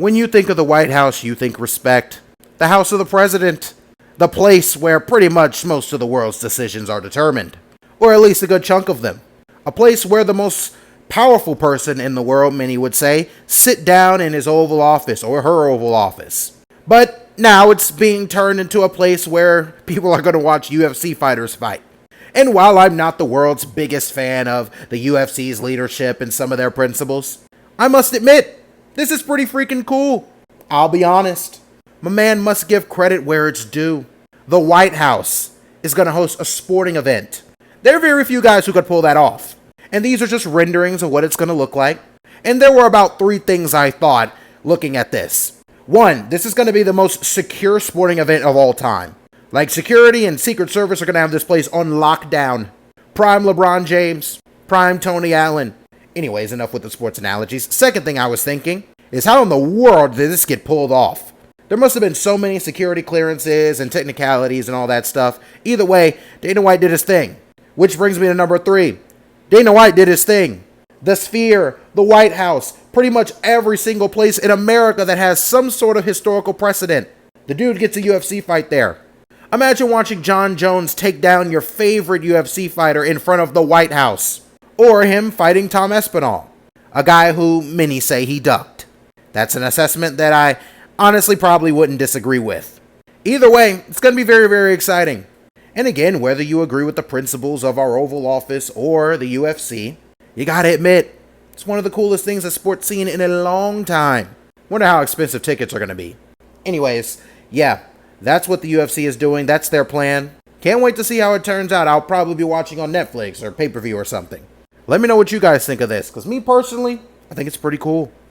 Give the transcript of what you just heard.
When you think of the White House, you think respect. The House of the President. The place where pretty much most of the world's decisions are determined. Or at least a good chunk of them. A place where the most powerful person in the world, many would say, sit down in his Oval Office or her Oval Office. But now it's being turned into a place where people are going to watch UFC fighters fight. And while I'm not the world's biggest fan of the UFC's leadership and some of their principles, I must admit, this is pretty freaking cool. I'll be honest. My man must give credit where it's due. The White House is going to host a sporting event. There are very few guys who could pull that off. And these are just renderings of what it's going to look like. And there were about 3 things I thought looking at this. 1, this is going to be the most secure sporting event of all time. Like, security and Secret Service are going to have this place on lockdown. Prime LeBron James. Prime Tony Allen. Anyways, enough with the sports analogies. Second thing I was thinking is how in the world did this get pulled off? There must have been so many security clearances and technicalities and all that stuff. Either way, Dana White did his thing. Which brings me to number 3. Dana White did his thing. The Sphere, the White House, pretty much every single place in America that has some sort of historical precedent. The dude gets a UFC fight there. Imagine watching John Jones take down your favorite UFC fighter in front of the White House. Or him fighting Tom Espinal, a guy who many say he ducked. That's an assessment that I honestly probably wouldn't disagree with. Either way, it's going to be very, very exciting. And again, whether you agree with the principles of our Oval Office or the UFC, you gotta admit, it's one of the coolest things the sport's seen in a long time. Wonder how expensive tickets are gonna be. Anyways, yeah, that's what the UFC is doing. That's their plan. Can't wait to see how it turns out. I'll probably be watching on Netflix or pay-per-view or something. Let me know what you guys think of this, because me personally, I think it's pretty cool.